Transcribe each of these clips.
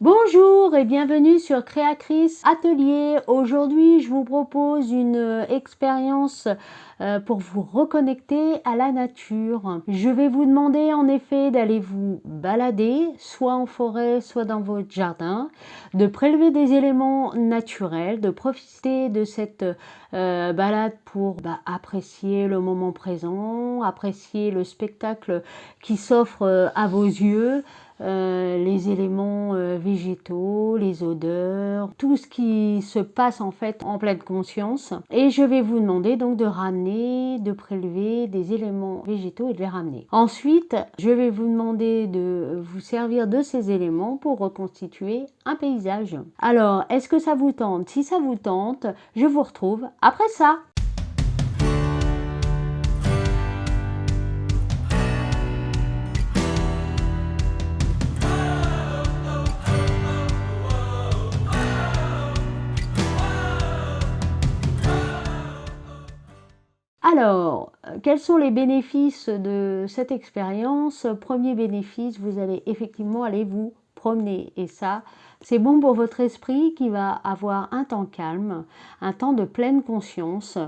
Bonjour et bienvenue sur Créatrice Atelier. Aujourd'hui, je vous propose une expérience pour vous reconnecter à la nature. Je vais vous demander en effet d'aller vous balader, soit en forêt, soit dans votre jardin, de prélever des éléments naturels, de profiter de cette balade pour apprécier le moment présent, apprécier le spectacle qui s'offre à vos yeux, les éléments végétaux, les odeurs, tout ce qui se passe en fait en pleine conscience. Et je vais vous demander donc de ramener, de prélever des éléments végétaux et de les ramener. Ensuite, je vais vous demander de vous servir de ces éléments pour reconstituer un paysage. Alors, est-ce que ça vous tente? Si ça vous tente, je vous retrouve après ça. Alors, quels sont les bénéfices de cette expérience? Premier bénéfice, vous allez effectivement aller vous promener. Et ça, c'est bon pour votre esprit qui va avoir un temps calme, un temps de pleine conscience,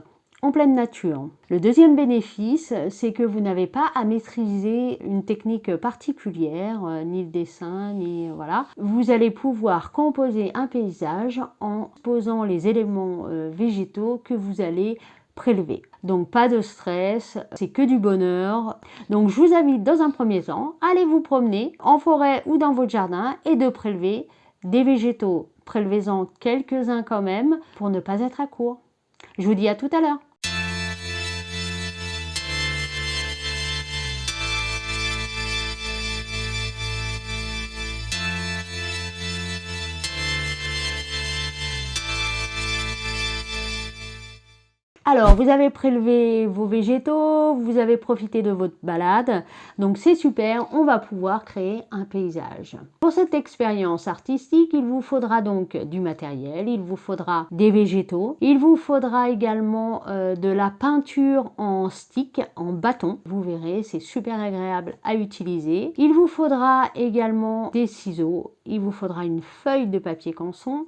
en pleine nature. Le deuxième bénéfice, c'est que vous n'avez pas à maîtriser une technique particulière, ni le dessin, ni voilà. Vous allez pouvoir composer un paysage en posant les éléments végétaux que vous allez prélever. Donc pas de stress, c'est que du bonheur. Donc je vous invite dans un premier temps à aller vous promener en forêt ou dans votre jardin et de prélever des végétaux. Prélevez-en quelques-uns quand même pour ne pas être à court. Je vous dis à tout à l'heure. Alors, vous avez prélevé vos végétaux, vous avez profité de votre balade, donc c'est super, on va pouvoir créer un paysage. Pour cette expérience artistique, il vous faudra donc du matériel, il vous faudra des végétaux, il vous faudra également de la peinture en stick, en bâton. Vous verrez, c'est super agréable à utiliser. Il vous faudra également des ciseaux, il vous faudra une feuille de papier canson,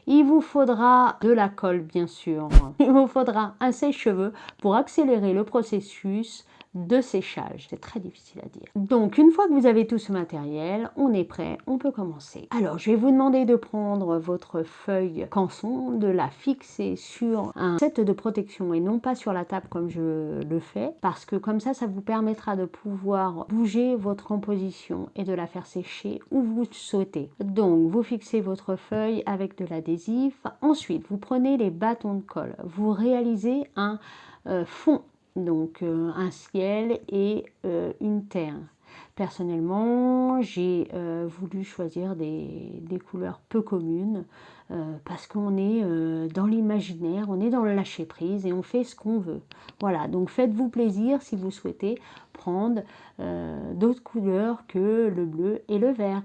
il vous faudra de la colle bien sûr, il vous faudra un sèche-cheveux pour accélérer le processus de séchage. C'est très difficile à dire. Donc, une fois que vous avez tout ce matériel, on est prêt, on peut commencer. Alors, je vais vous demander de prendre votre feuille canson, de la fixer sur un set de protection et non pas sur la table comme je le fais, parce que comme ça vous permettra de pouvoir bouger votre composition et de la faire sécher où vous souhaitez. Donc, vous fixez votre feuille avec de l'adhésif. Ensuite, vous prenez les bâtons de colle. Vous réalisez un fond. Donc un ciel et une terre. Personnellement, j'ai voulu choisir des couleurs peu communes parce qu'on est dans l'imaginaire, on est dans le lâcher prise et on fait ce qu'on veut. Voilà, donc faites-vous plaisir si vous souhaitez prendre d'autres couleurs que le bleu et le vert.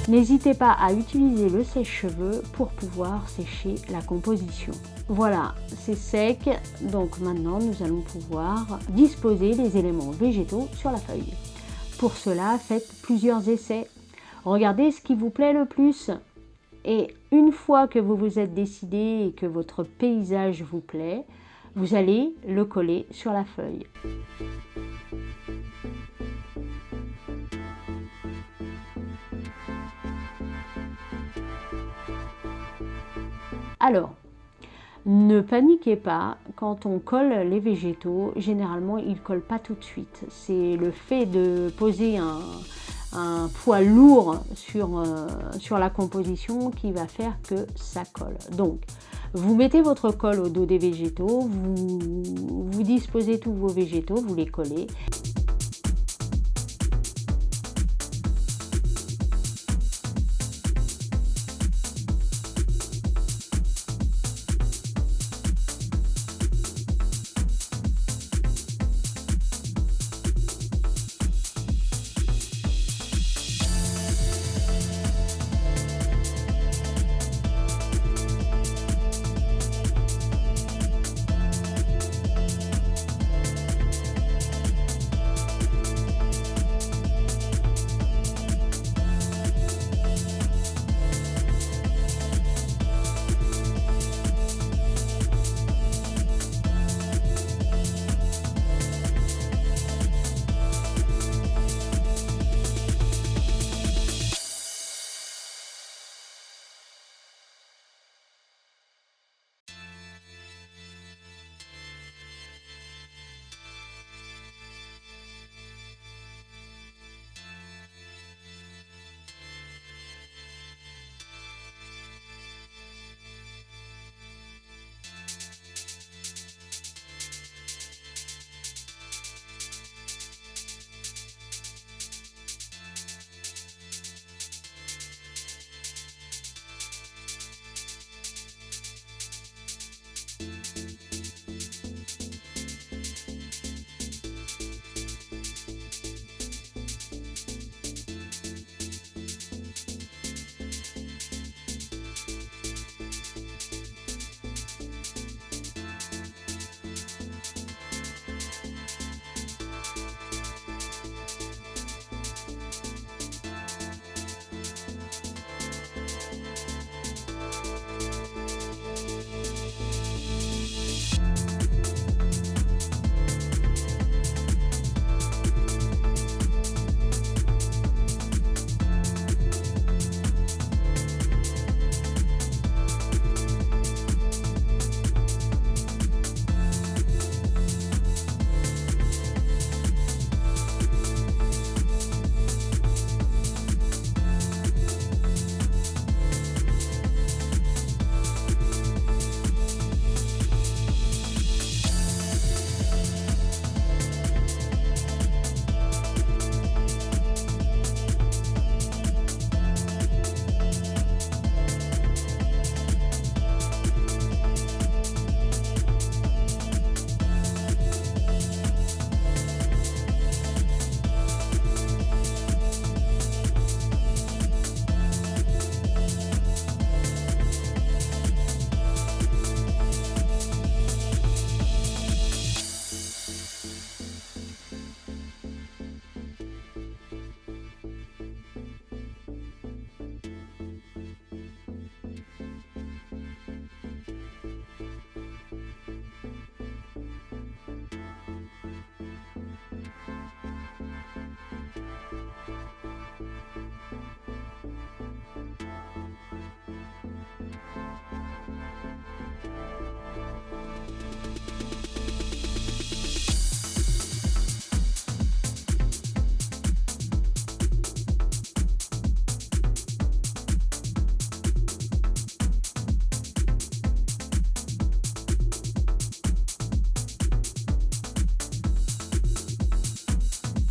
N'hésitez pas à utiliser le sèche-cheveux pour pouvoir sécher la composition. Voilà, c'est sec, donc maintenant nous allons pouvoir disposer les éléments végétaux sur la feuille. Pour cela, faites plusieurs essais. Regardez ce qui vous plaît le plus. Et une fois que vous vous êtes décidé et que votre paysage vous plaît, vous allez le coller sur la feuille. Alors, ne paniquez pas, quand on colle les végétaux, généralement ils ne collent pas tout de suite. C'est le fait de poser un poids lourd sur la composition qui va faire que ça colle. Donc, vous mettez votre colle au dos des végétaux, vous disposez tous vos végétaux, vous les collez.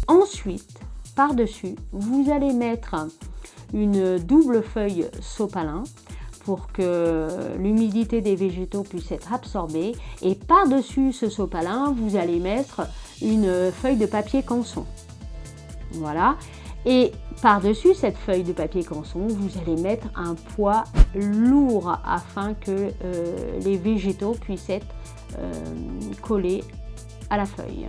Ensuite, par-dessus, vous allez mettre une double feuille sopalin pour que l'humidité des végétaux puisse être absorbée. Et par-dessus ce sopalin, vous allez mettre une feuille de papier canson. Voilà. Et par-dessus cette feuille de papier canson, vous allez mettre un poids lourd afin que les végétaux puissent être collés à la feuille.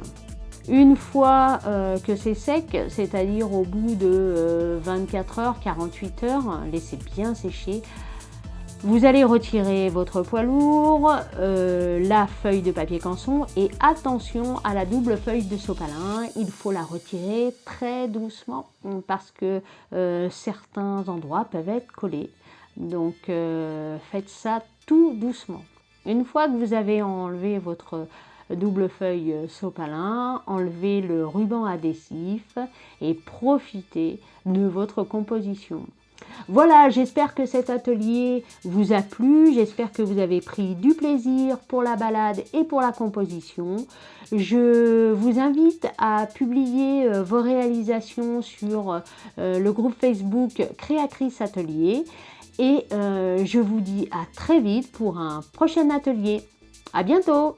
Une fois que c'est sec, c'est-à-dire au bout de 24 heures, 48 heures, laissez bien sécher, vous allez retirer votre poids lourd, la feuille de papier canson et attention à la double feuille de sopalin, il faut la retirer très doucement parce que certains endroits peuvent être collés. Donc faites ça tout doucement. Une fois que vous avez enlevé votre double feuille sopalin, enlevez le ruban adhésif et profitez de votre composition. Voilà, j'espère que cet atelier vous a plu, j'espère que vous avez pris du plaisir pour la balade et pour la composition. Je vous invite à publier vos réalisations sur le groupe Facebook Créatrice Atelier et je vous dis à très vite pour un prochain atelier. À bientôt!